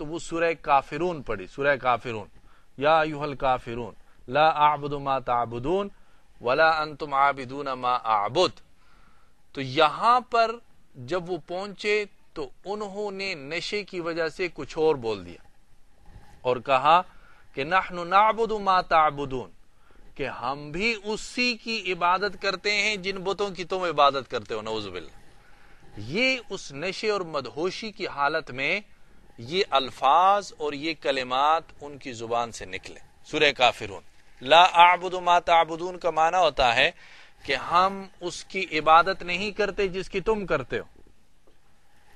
تو وہ سورہ کافرون پڑھی، سورہ کافرون، یا ایھا الکافرون لا اعبد ما تعبدون ولا انتم عابدون ما اعبد۔ تو یہاں پر جب وہ پہنچے تو انہوں نے نشے کی وجہ سے کچھ اور بول دیا اور کہا کہ نحن نعبد ما تعبدون، کہ ہم بھی اسی کی عبادت کرتے ہیں جن بتوں کی تم عبادت کرتے ہو، نعوذ باللہ۔ یہ اس نشے اور مدہوشی کی حالت میں یہ الفاظ اور یہ کلمات ان کی زبان سے نکلے۔ سورہ کافرون، لا اعبد ما تعبدون کا معنی ہوتا ہے کہ ہم اس کی عبادت نہیں کرتے جس کی تم کرتے ہو،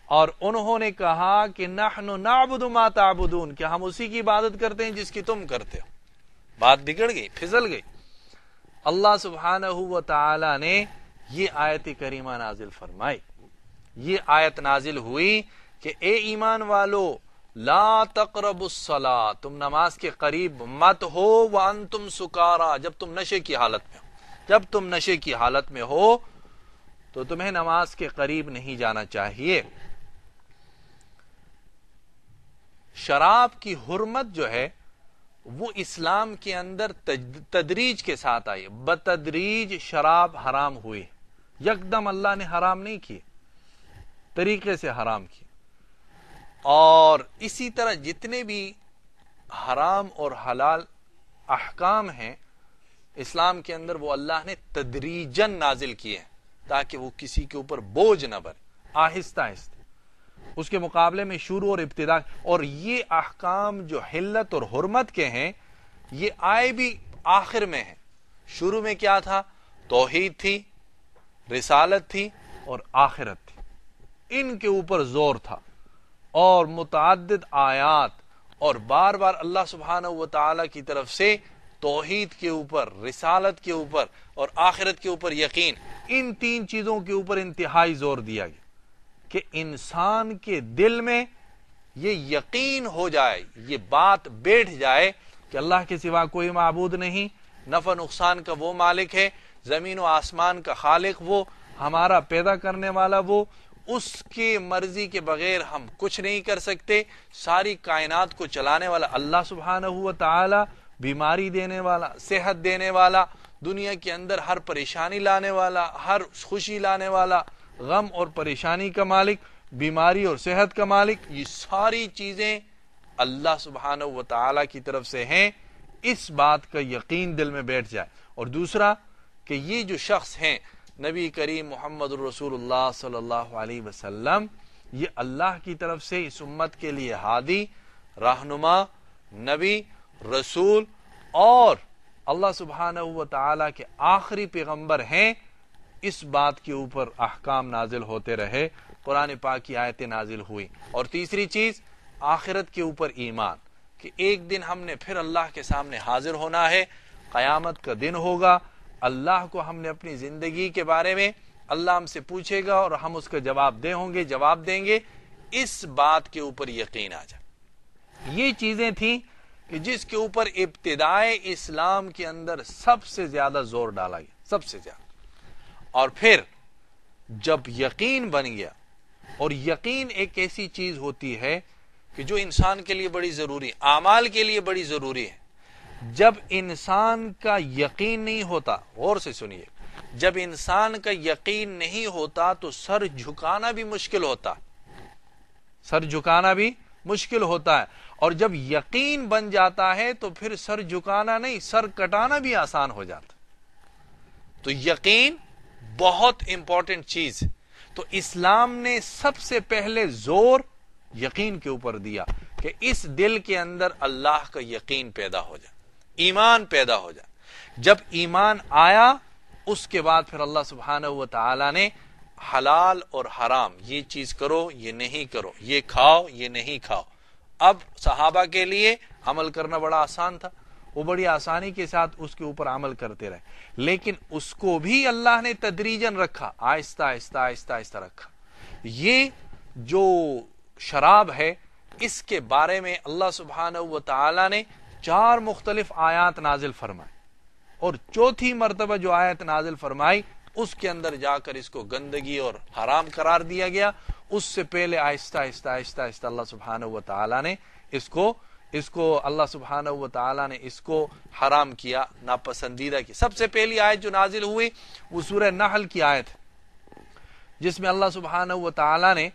اور انہوں نے کہا کہ نحن نعبد ما تعبدون، کہ ہم اسی کی عبادت کرتے ہیں جس کی تم کرتے ہو۔ بات بگڑ گئی، پھسل گئی۔ اللہ سبحانہ و تعالی نے یہ آیت کریمہ نازل فرمائی۔ یہ آیت نازل ہوئی کہ اے ایمان والو لا تقربوا الصلاۃ، تم نماز کے قریب مت ہو، وانتم سکارا، جب تم نشے کی حالت میں ہو۔ جب تم نشے کی حالت میں ہو تو تمہیں نماز کے قریب نہیں جانا چاہیے۔ شراب کی حرمت جو ہے وہ اسلام کے اندر تدریج کے ساتھ آئی، بتدریج شراب حرام ہوئی، یکدم اللہ نے حرام نہیں کی، طریقے سے حرام کی۔ اور اسی طرح جتنے بھی حرام اور حلال احکام ہیں اسلام کے اندر، وہ اللہ نے تدریجاً نازل کیے ہیں تاکہ وہ کسی کے اوپر بوجھ نہ بنے، آہستہ آہستہ، اس کے مقابلے میں شروع اور ابتدا۔ اور یہ احکام جو حلت اور حرمت کے ہیں یہ آئے بھی آخر میں ہیں۔ شروع میں کیا تھا؟ توحید تھی، رسالت تھی اور آخرت تھی، ان کے اوپر زور تھا، اور متعدد آیات اور بار بار اللہ سبحانہ و تعالی کی طرف سے توحید کے اوپر، رسالت کے اوپر اور آخرت کے اوپر یقین، ان تین چیزوں کے اوپر انتہائی زور دیا گیا کہ انسان کے دل میں یہ یقین ہو جائے، یہ بات بیٹھ جائے کہ اللہ کے سوا کوئی معبود نہیں، نفع نقصان کا وہ مالک ہے، زمین و آسمان کا خالق وہ، ہمارا پیدا کرنے والا وہ، اس کے مرضی کے بغیر ہم کچھ نہیں کر سکتے، ساری کائنات کو چلانے والا اللہ سبحانہ و تعالی، بیماری دینے والا، صحت دینے والا، دنیا کے اندر ہر پریشانی لانے والا، ہر خوشی لانے والا، غم اور پریشانی کا مالک، بیماری اور صحت کا مالک، یہ ساری چیزیں اللہ سبحانہ و تعالی کی طرف سے ہیں۔ اس بات کا یقین دل میں بیٹھ جائے۔ اور دوسرا کہ یہ جو شخص ہیں نبی کریم محمد الرسول اللہ صلی اللہ علیہ وسلم، یہ اللہ کی طرف سے اس امت کے لیے ہادی، رہنما، نبی، رسول اور اللہ سبحانہ و تعالی کے آخری پیغمبر ہیں۔ اس بات کے اوپر احکام نازل ہوتے رہے، قرآن پاک کی آیتیں نازل ہوئی۔ اور تیسری چیز آخرت کے اوپر ایمان، کہ ایک دن ہم نے پھر اللہ کے سامنے حاضر ہونا ہے، قیامت کا دن ہوگا، اللہ کو ہم نے اپنی زندگی کے بارے میں اللہ ہم سے پوچھے گا اور ہم اس کا جواب جواب دیں گے، اس بات کے اوپر یقین آ جائے۔ یہ چیزیں تھیں کہ جس کے اوپر ابتدائے اسلام کے اندر سب سے زیادہ زور ڈالا گیا، سب سے زیادہ۔ اور پھر جب یقین بن گیا، اور یقین ایک ایسی چیز ہوتی ہے کہ جو انسان کے لیے بڑی ضروری ہے، اعمال کے لیے بڑی ضروری ہے۔ جب انسان کا یقین نہیں ہوتا، غور سے سنیے، جب انسان کا یقین نہیں ہوتا تو سر جھکانا بھی مشکل ہوتا، سر جھکانا بھی مشکل ہوتا ہے، اور جب یقین بن جاتا ہے تو پھر سر جھکانا نہیں، سر کٹانا بھی آسان ہو جاتا۔ تو یقین بہت امپورٹنٹ چیز، تو اسلام نے سب سے پہلے زور یقین کے اوپر دیا کہ اس دل کے اندر اللہ کا یقین پیدا ہو جائے، ایمان پیدا ہو جائے۔ جب ایمان آیا اس کے بعد پھر اللہ سبحانہ و تعالی نے حلال اور حرام، یہ چیز کرو، یہ نہیں کرو، یہ کھاؤ، یہ نہیں کھاؤ۔ اب صحابہ کے لیے عمل کرنا بڑا آسان تھا، وہ بڑی آسانی کے ساتھ اس کے اوپر عمل کرتے رہے، لیکن اس کو بھی اللہ نے تدریجاً رکھا، آہستہ آہستہ آہستہ آہستہ رکھا۔ یہ جو شراب ہے اس کے بارے میں اللہ سبحانہ و تعالی نے 4 مختلف آیات نازل فرمائے، اور چوتھی مرتبہ جو آیت نازل فرمائی اس کے اندر جا کر اس کو گندگی اور حرام قرار دیا گیا، اس سے پہلے آہستہ آہستہ آہستہ آہستہ اللہ سبحانہ و تعالیٰ نے اس کو اللہ سبحانہ و تعالیٰ نے اس کو حرام کیا، ناپسندیدہ کی. سب سے پہلی آیت جو نازل ہوئی وہ سورہ نحل کی آیت ہے، جس میں اللہ سبحانہ و تعالیٰ نے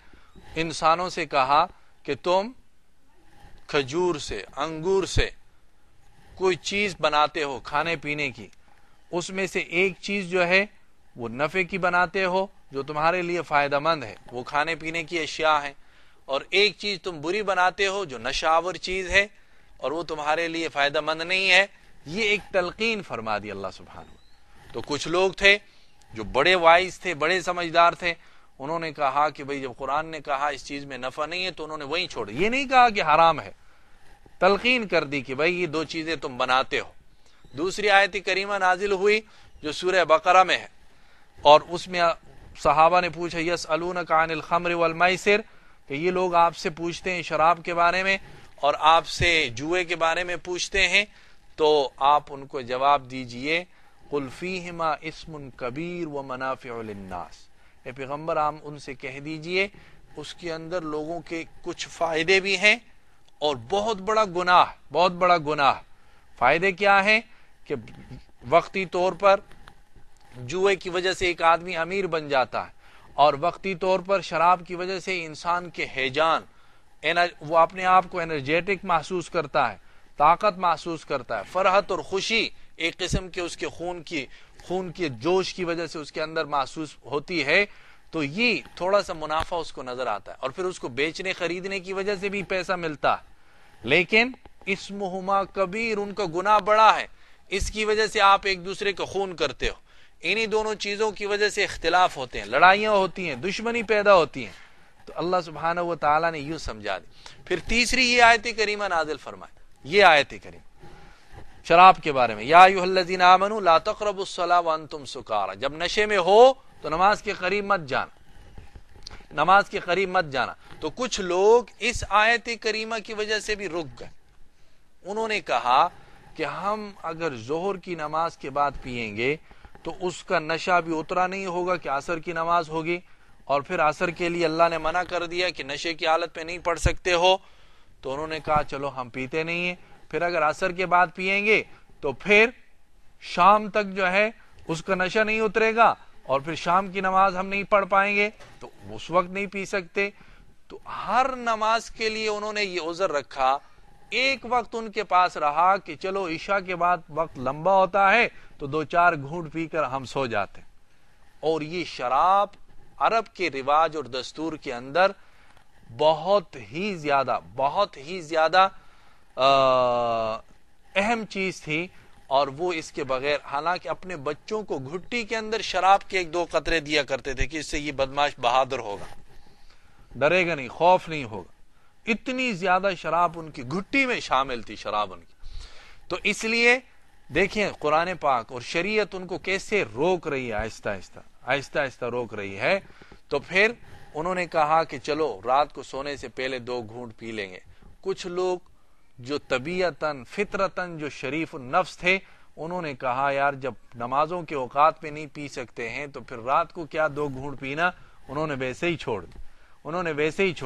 انسانوں سے کہا کہ تم کھجور سے، انگور سے کوئی چیز بناتے ہو کھانے پینے کی، اس میں سے ایک چیز جو ہے وہ نفع کی بناتے ہو جو تمہارے لیے فائدہ مند ہے، وہ کھانے پینے کی اشیاء ہیں، اور ایک چیز تم بری بناتے ہو جو نشہ آور چیز ہے اور وہ تمہارے لیے فائدہ مند نہیں ہے. یہ ایک تلقین فرما دی اللہ سبحانہ. تو کچھ لوگ تھے جو بڑے وائز تھے، بڑے سمجھدار تھے، انہوں نے کہا کہ بھئی جب قرآن نے کہا اس چیز میں نفع نہیں ہے تو انہوں نے وہیں چھوڑ، یہ نہیں کہا کہ حرام ہے، تلقین کر دی کہ بھئی یہ دو چیزیں تم بناتے ہو. دوسری آیت کریمہ نازل ہوئی جو سورہ بقرہ میں ہے، اور اس میں صحابہ نے پوچھا یسألونک عن الخمر والمیسر، کہ یہ لوگ آپ سے پوچھتے ہیں شراب کے بارے میں اور آپ سے جوئے کے بارے میں پوچھتے ہیں، تو آپ ان کو جواب دیجئے قل فیہما اسم کبیر ومنافع للناس. اے پیغمبر آپ ان سے کہہ دیجئے اس کے اندر لوگوں کے کچھ فائدے بھی ہیں اور بہت بڑا گناہ. فائدے کیا ہیں کہ وقتی طور پر جوئے کی وجہ سے ایک آدمی امیر بن جاتا ہے، اور وقتی طور پر شراب کی وجہ سے انسان کے ہیجان، وہ اپنے آپ کو انرجیٹک محسوس کرتا ہے، طاقت محسوس کرتا ہے، فرحت اور خوشی ایک قسم کے اس کے خون کے جوش کی وجہ سے اس کے اندر محسوس ہوتی ہے، تو یہ تھوڑا سا منافع اس کو نظر آتا ہے، اور پھر اس کو بیچنے خریدنے کی وجہ سے بھی پیسہ ملتا ہے. لیکن اسمہما کبیر، ان کا گناہ بڑا ہے، اس کی وجہ سے آپ ایک دوسرے کا خون کرتے ہو، انہی دونوں چیزوں کی وجہ سے اختلاف ہوتے ہیں، لڑائیاں ہوتی ہیں، دشمنی پیدا ہوتی ہیں. تو اللہ سبحانہ و تعالیٰ نے یوں سمجھا دی. پھر تیسری یہ آیت کریمہ نازل فرمائے، یہ آیت کریمہ شراب کے بارے میں، یا ایھا الذین آمنوا لا تقربوا الصلاۃ وانتم سکارى، جب نشے میں ہو تو نماز کے قریب مت جانا. تو کچھ لوگ اس آیت کریمہ کی وجہ سے بھی رک گئے. انہوں نے کہا کہ ہم اگر ظہر کی نماز کے بعد پیئیں گے تو اس کا نشہ بھی اترا نہیں ہوگا کہ عصر کی نماز ہوگی، اور پھر عصر کے لیے اللہ نے منع کر دیا کہ نشے کی حالت پہ نہیں پڑھ سکتے ہو. تو انہوں نے کہا چلو ہم پیتے نہیں ہیں، پھر اگر عصر کے بعد پیئیں گے تو پھر شام تک جو ہے اس کا نشہ نہیں اترے گا، اور پھر شام کی نماز ہم نہیں پڑھ پائیں گے تو اس وقت نہیں پی سکتے. تو ہر نماز کے لیے انہوں نے یہ عذر رکھا. ایک وقت ان کے پاس رہا کہ چلو عشاء کے بعد وقت لمبا ہوتا ہے تو 2-4 گھونٹ پی کر ہم سو جاتے. اور یہ شراب عرب کے رواج اور دستور کے اندر بہت ہی زیادہ اہم چیز تھی، اور وہ اس کے بغیر، حالانکہ اپنے بچوں کو گھٹی کے اندر شراب کے 1-2 قطرے دیا کرتے تھے کہ اس سے یہ بدماش بہادر ہوگا، ڈرے گا نہیں، خوف نہیں ہوگا. اتنی زیادہ شراب ان کی گھٹی میں شامل تھی، شراب ان کی. تو اس لیے دیکھیں قرآن پاک اور شریعت ان کو کیسے روک رہی ہے، آہستہ آہستہ روک رہی ہے. تو پھر انہوں نے کہا کہ چلو رات کو سونے سے پہلے 2 گھونٹ پی لیں گے. کچھ لوگ جو طبیعتاً فطرتاً جو شریف النفس تھے، انہوں نے کہا یار جب نمازوں کے اوقات پہ نہیں پی سکتے ہیں تو پھر رات کو کیا 2 گھونٹ پینا، انہوں نے ویسے ہی چھوڑ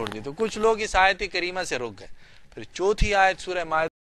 دی. تو کچھ لوگ اس آیت کریمہ سے رک گئے. پھر چوتھی آیت سورہ مائدہ